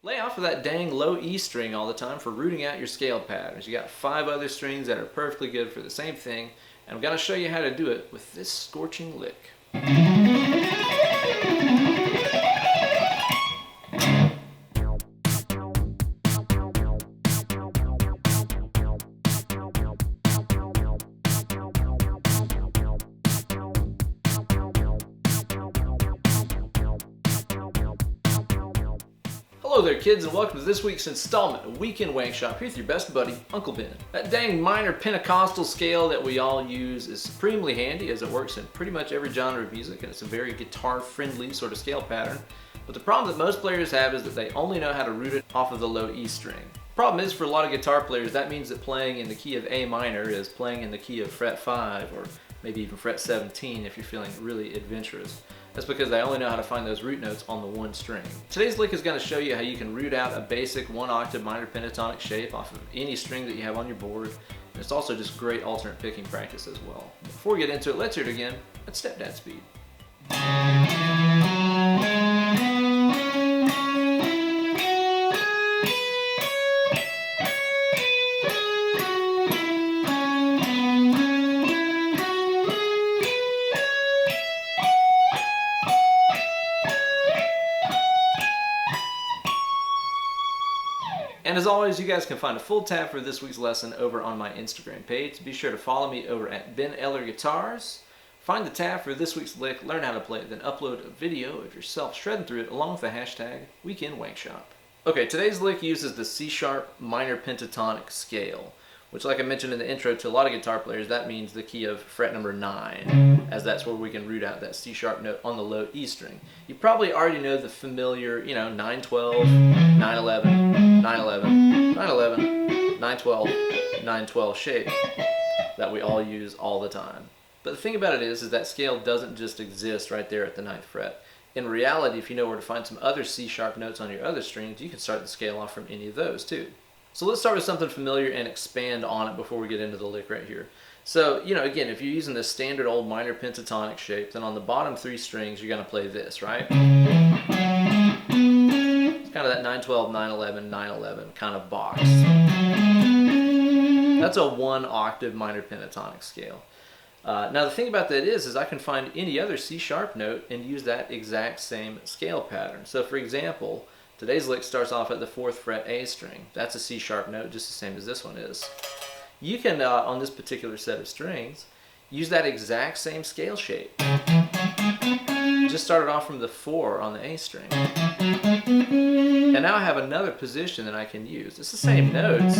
Lay off of that dang low E string all the time for rooting out your scale patterns. You got 5 other strings that are perfectly good for the same thing, and I'm going to show you how to do it with this scorching lick. Hello there kids, and welcome to this week's installment of Weekend Wankshop here with your best buddy, Uncle Ben. That dang minor Pentecostal scale that we all use is supremely handy as it works in pretty much every genre of music, and it's a very guitar-friendly sort of scale pattern. But the problem that most players have is that they only know how to root it off of the low E string. Problem is, for a lot of guitar players, that means that playing in the key of A minor is playing in the key of fret 5 or maybe even fret 17 if you're feeling really adventurous. That's because they only know how to find those root notes on the one string. Today's lick is going to show you how you can root out a basic 1 octave minor pentatonic shape off of any string that you have on your board. And it's also just great alternate picking practice as well. Before we get into it, let's hear it again at stepdad speed. And as always, you guys can find a full tab for this week's lesson over on my Instagram page. Be sure to follow me over at Eller Guitars. Find the tab for this week's lick, learn how to play it, then upload a video of yourself shredding through it along with the hashtag WeekendWankshop. Okay, today's lick uses the C# minor pentatonic scale, which, like I mentioned in the intro, to a lot of guitar players, that means the key of fret number 9, as that's where we can root out that C# note on the low E string. You probably already know the familiar, 912, 911, 911, 911, 912, 912 shape that we all use all the time. But the thing about it is that scale doesn't just exist right there at the 9th fret. In reality, if you know where to find some other C# notes on your other strings, you can start the scale off from any of those too. So let's start with something familiar and expand on it before we get into the lick right here. So, again, if you're using the standard old minor pentatonic shape, then on the bottom 3 strings, you're going to play this, right? It's kind of that 912, 911, 911 kind of box. That's a 1 octave minor pentatonic scale. Now the thing about that is I can find any other C# note and use that exact same scale pattern. So for example, today's lick starts off at the 4th fret A string. That's a C# note, just the same as this one is. You can, on this particular set of strings, use that exact same scale shape. Just started off from the 4 on the A string. And now I have another position that I can use. It's the same notes.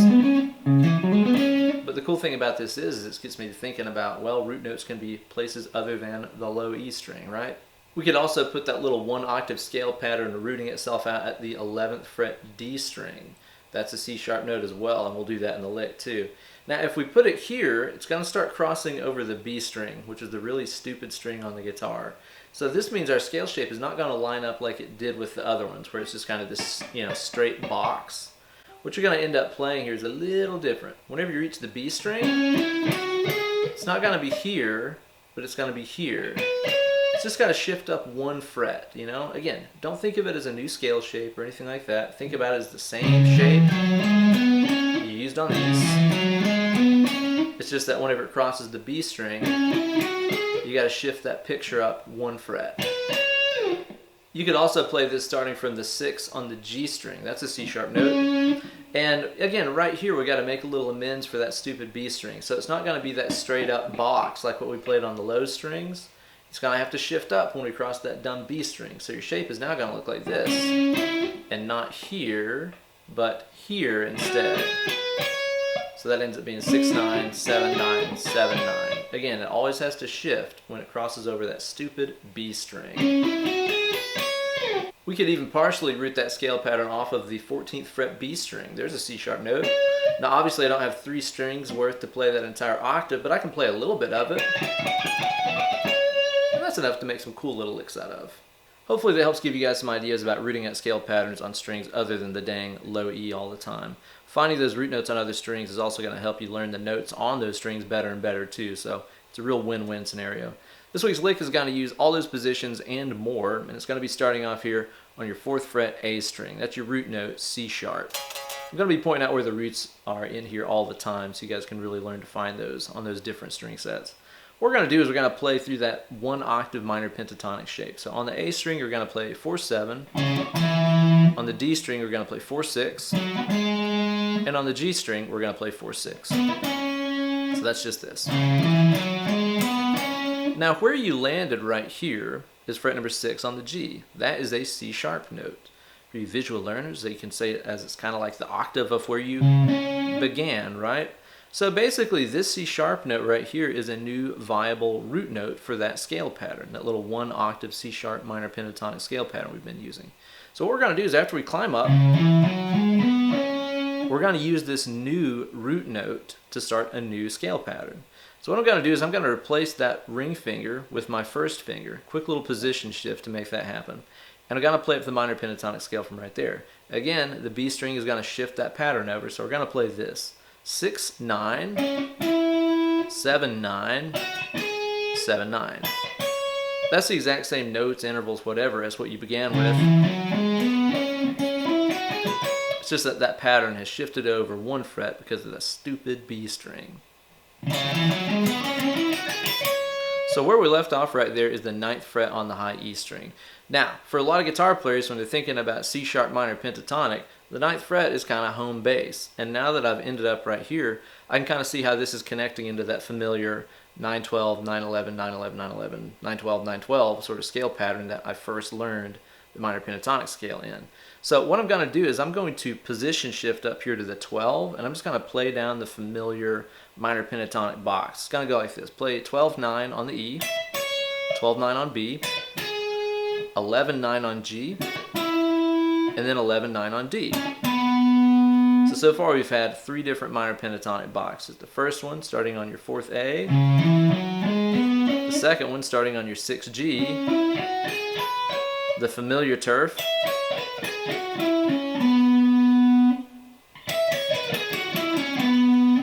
But the cool thing about this is it gets me to thinking about, well, root notes can be places other than the low E string, right? We could also put that little 1 octave scale pattern rooting itself out at the 11th fret D string. That's a C# note as well, and we'll do that in the lick too. Now if we put it here, it's going to start crossing over the B string, which is the really stupid string on the guitar. So this means our scale shape is not going to line up like it did with the other ones, where it's just kind of this straight box. What you're going to end up playing here is a little different. Whenever you reach the B string, it's not going to be here, but it's going to be here. It's just got to shift up 1 fret, Again, don't think of it as a new scale shape or anything like that. Think about it as the same shape you used on these. It's just that whenever it crosses the B string, you got to shift that picture up 1 fret. You could also play this starting from the 6 on the G string. That's a C# note. And again, right here we got to make a little amends for that stupid B string. So it's not going to be that straight up box like what we played on the low strings. It's going to have to shift up when we cross that dumb B string. So your shape is now going to look like this. And not here, but here instead. So that ends up being 6-9, 7-9, 7-9. Again, it always has to shift when it crosses over that stupid B string. We could even partially root that scale pattern off of the 14th fret B string. There's a C# note. Now obviously I don't have 3 strings worth to play that entire octave, but I can play a little bit of it. And that's enough to make some cool little licks out of. Hopefully that helps give you guys some ideas about rooting out scale patterns on strings other than the dang low E all the time. Finding those root notes on other strings is also going to help you learn the notes on those strings better and better too, so it's a real win-win scenario. This week's lick is going to use all those positions and more, and it's going to be starting off here on your 4th fret A string. That's your root note, C sharp. I'm going to be pointing out where the roots are in here all the time so you guys can really learn to find those on those different string sets. What we're going to do is we're going to play through that 1 octave minor pentatonic shape. So on the A string, you're going to play 4-7. On the D string, we're going to play 4-6. And on the G string, we're going to play 4-6. So that's just this. Now where you landed right here is fret number 6 on the G. That is a C sharp note. For you visual learners, they can say it as it's kind of like the octave of where you began, right? So basically this C sharp note right here is a new viable root note for that scale pattern, that little 1 octave C sharp minor pentatonic scale pattern we've been using. So what we're going to do is after we climb up, we're going to use this new root note to start a new scale pattern. So what I'm going to do is I'm going to replace that ring finger with my 1st finger. Quick little position shift to make that happen. And I'm going to play up the minor pentatonic scale from right there. Again, the B string is going to shift that pattern over, so we're going to play this. 6-9, 7-9, 7-9. That's the exact same notes, intervals, whatever, as what you began with. It's just that that pattern has shifted over 1 fret because of the stupid B string. So where we left off right there is the 9th fret on the high E string. Now, for a lot of guitar players, when they're thinking about C sharp minor pentatonic, the 9th fret is kind of home base. And now that I've ended up right here, I can kind of see how this is connecting into that familiar 9-12, 9-11, 9-11, 9-11, 9-12, 9-12 sort of scale pattern that I first learned the minor pentatonic scale in. So what I'm going to do is I'm going to position shift up here to the 12, and I'm just going to play down the familiar minor pentatonic box. It's going to go like this. Play 12-9 on the E, 12-9 on B, 11-9 on G, and then 11-9 on D. So far we've had 3 different minor pentatonic boxes. The first one starting on your 4th A, the second one starting on your 6th G, the familiar turf,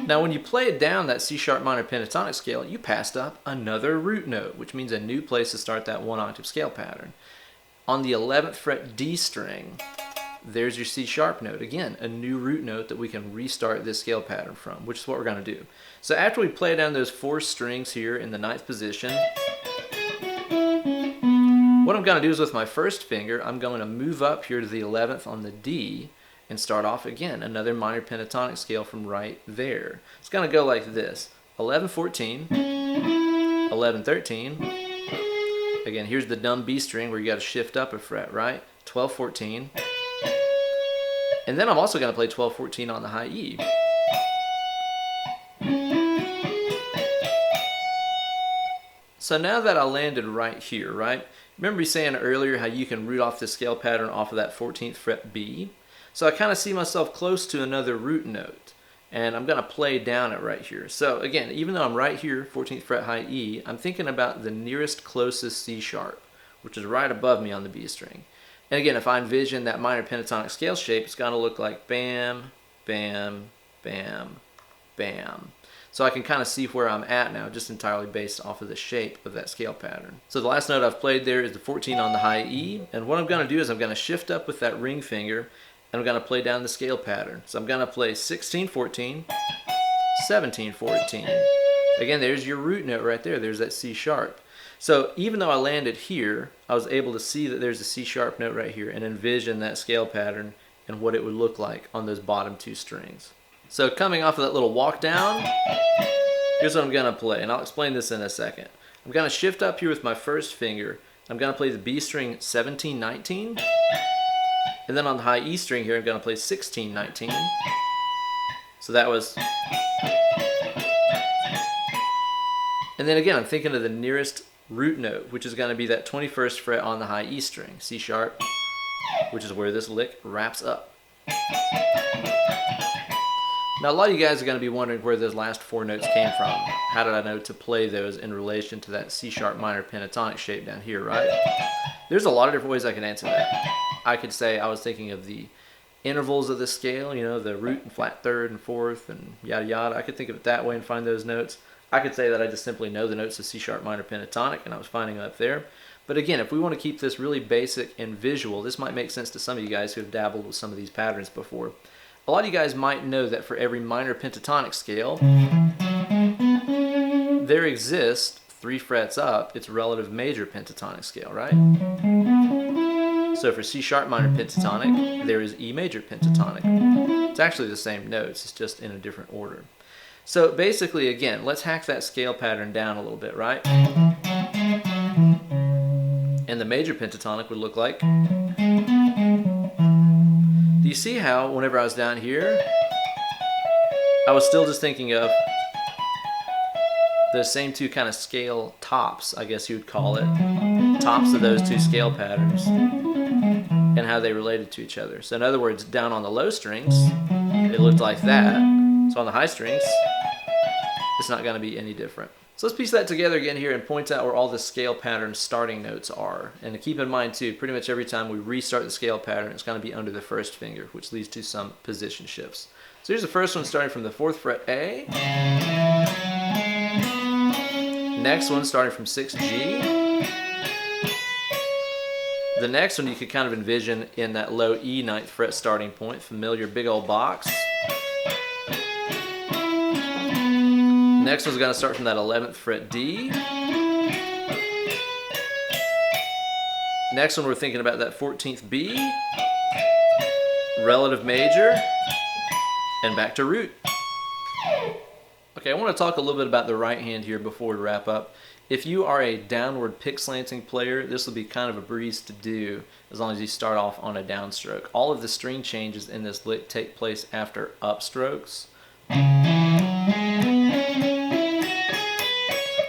now when you play it down that C sharp minor pentatonic scale, you passed up another root note, which means a new place to start that 1 octave scale pattern. On the 11th fret D string, there's your C sharp note. Again, a new root note that we can restart this scale pattern from, which is what we're going to do. So after we play down those 4 strings here in the 9th position, what I'm going to do is with my 1st finger, I'm going to move up here to the 11th on the D and start off again, another minor pentatonic scale from right there. It's going to go like this. 11-14, 11-13. Again, here's the dumb B string where you got to shift up a fret, right? 12-14. And then I'm also going to play 12-14 on the high E. So now that I landed right here, right? Remember me saying earlier how you can root off this scale pattern off of that 14th fret B? So I kind of see myself close to another root note. And I'm going to play down it right here. So again, even though I'm right here, 14th fret high E, I'm thinking about the nearest closest C sharp, which is right above me on the B string. And again, if I envision that minor pentatonic scale shape, it's going to look like bam, bam, bam, bam. So I can kind of see where I'm at now, just entirely based off of the shape of that scale pattern. So the last note I've played there is the 14 on the high E. And what I'm going to do is I'm going to shift up with that ring finger, and I'm going to play down the scale pattern. So I'm going to play 16-14, 17-14. Again, there's your root note right there. There's that C sharp. So even though I landed here, I was able to see that there's a C sharp note right here and envision that scale pattern and what it would look like on those bottom 2 strings. So coming off of that little walk down, here's what I'm going to play, and I'll explain this in a second. I'm going to shift up here with my 1st finger. I'm going to play the B string 17-19, and then on the high E string here, I'm going to play 16-19. So that was... And then again, I'm thinking of the nearest root note, which is going to be that 21st fret on the high E string, C sharp, which is where this lick wraps up. Now a lot of you guys are going to be wondering where those last 4 notes came from. How did I know to play those in relation to that C sharp minor pentatonic shape down here, right? There's a lot of different ways I can answer that. I could say I was thinking of the intervals of the scale, you know, the root and flat 3rd and 4th and yada yada. I could think of it that way and find those notes. I could say that I just simply know the notes of C sharp minor pentatonic and I was finding them up there. But again, if we want to keep this really basic and visual, this might make sense to some of you guys who have dabbled with some of these patterns before. A lot of you guys might know that for every minor pentatonic scale, there exists 3 frets up its relative major pentatonic scale, right? So for C sharp minor pentatonic, there is E major pentatonic. It's actually the same notes, it's just in a different order. So basically, again, let's hack that scale pattern down a little bit, right? And the major pentatonic would look like... Do you see how whenever I was down here, I was still just thinking of those same 2 kind of scale tops, I guess you would call it, tops of those 2 scale patterns, and how they related to each other. So in other words, down on the low strings, it looked like that. So on the high strings, it's not going to be any different. So let's piece that together again here and point out where all the scale pattern starting notes are. And to keep in mind too, pretty much every time we restart the scale pattern, it's going to be under the first finger, which leads to some position shifts. So here's the first one starting from the 4th fret A. Next one starting from 6th G. The next one you could kind of envision in that low E 9th fret starting point, familiar big old box. Next one's going to start from that 11th fret D. Next one we're thinking about that 14th B, relative major, and back to root. Okay, I want to talk a little bit about the right hand here before we wrap up. If you are a downward pick slanting player, this will be kind of a breeze to do as long as you start off on a downstroke. All of the string changes in this lick take place after upstrokes.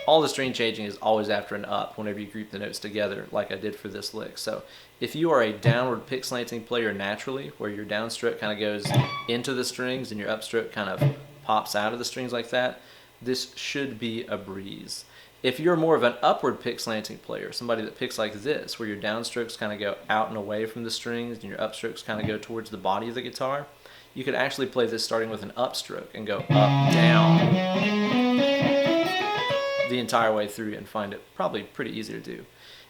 All the string changing is always after an up whenever you group the notes together like I did for this lick. So if you are a downward pick slanting player naturally, where your downstroke kind of goes into the strings and your upstroke kind of pops out of the strings like that, this should be a breeze. If you're more of an upward pick slanting player, somebody that picks like this, where your downstrokes kind of go out and away from the strings and your upstrokes kind of go towards the body of the guitar, you could actually play this starting with an upstroke and go up, down the entire way through and find it probably pretty easy to do.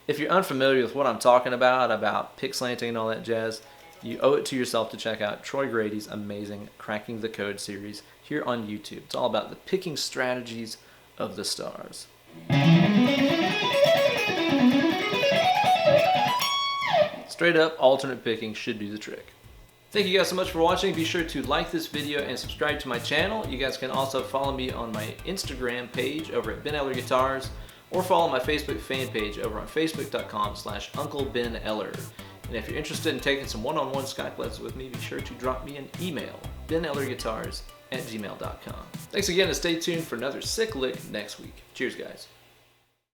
If you're unfamiliar with what I'm talking about pick slanting and all that jazz, you owe it to yourself to check out Troy Grady's amazing Cracking the Code series here on YouTube. It's all about the picking strategies of the stars. Straight up alternate picking should do the trick. Thank you guys so much for watching. Be sure to like this video and subscribe to my channel. You guys can also follow me on my Instagram page over at Ben Eller Guitars, or follow my Facebook fan page over on facebook.com/Uncle Ben Eller. And if you're interested in taking some one-on-one Skype lessons with me, be sure to drop me an email, benellerguitars@gmail.com. Thanks again, and stay tuned for another sick lick next week. Cheers, guys.